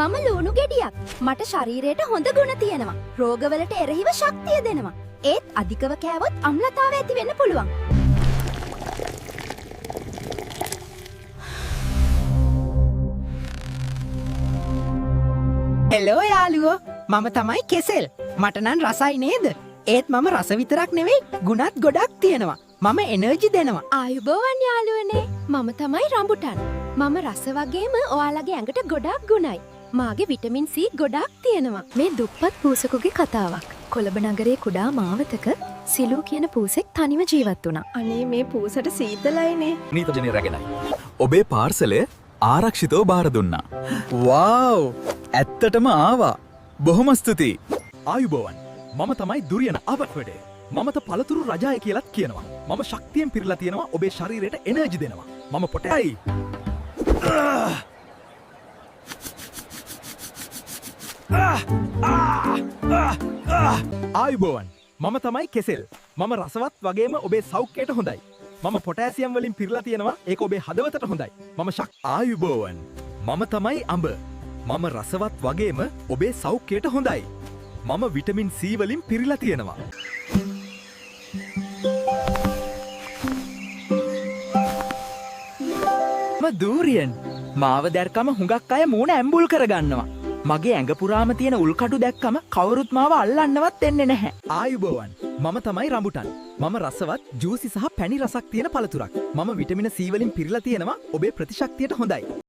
මම ලුණු ගෙඩියක්. මට ශරීරයට හොඳ ගුණ තියෙනවා. රෝගවලට එරෙහිව ශක්තිය දෙනවා. ඒත් අධිකව කෑවොත් අම්ලතාවය ඇති වෙන්න පුළුවන්. හෙලෝ යාළුවෝ මම තමයි කෙසෙල්. මට නම් රසයි නේද? ඒත් මම රස විතරක් නෙවෙයි ගුණත් ගොඩක් තියෙනවා. මම එනර්ජි දෙනවා. ආයුබෝවන් යාළුවනේ. මම තමයි රඹුටන්. මම රස වගේම ඔයාලගේ ඇඟට ගොඩක් ගුණයි. මාගේ විටමින් C ගොඩක් තියෙනවා. මේ දුප්පත් පූසකුගේ කතාවක්. කොළඹ නගරයේ කුඩා මාවතක සිලු කියන පූසෙක් තනිව ජීවත් වුණා. අනේ මේ පූසට සීතලයිනේ. නීතජනය රැගෙනයි. ඔබේ පාර්සලය ආරක්ෂිතව බාර දුන්නා. වාව්! ඇත්තටම ආවා. බොහොම ස්තුතියි. ආයුබෝවන්. මම තමයි දුරියන අවට්වැඩේ. මමත පළතුරු රජාය කියලත් කියනවා. මම ශක්තියෙන් පිරලා තියෙනවා ඔබේ ශරීරයට එනර්ජි දෙනවා. මම පොටයි. ආයුබෝවන්. මම තමයි කෙසෙල්. මම රසවත් වගේම ඔබේ සෞඛ්‍යයට හොඳයි. මම පොටෑසියම් වලින් පිරලා තියෙනවා ඒක ඔබේ හදවතට හොඳයි. මම ආයුබෝවන්. මම තමයි අඹ. මම රසවත් වගේම ඔබේ සෞඛ්‍යයට හොඳයි. මම විටමින් C වලින් පිරලා තියෙනවා. දූරියන් මාව දැර්කම හුඟක් අය මූුණ ඇම්බුල් කරගන්නවා. මගේ ඇඟ පුරාම තියෙන උල්කටු දැක්කම කවුරුත් මාව අල්ලන්නවත් එන්නේ නැහැ. ආයුබෝවන්. මම තමයි රඹුටන්. මම රසවත් ජූසි සහ පැණි රසක් තියෙන පළතුරක්. මම විටමින C වලින් පිරලා තියෙනවා ඔබේ ප්‍රතිශක්තියට හොඳයි.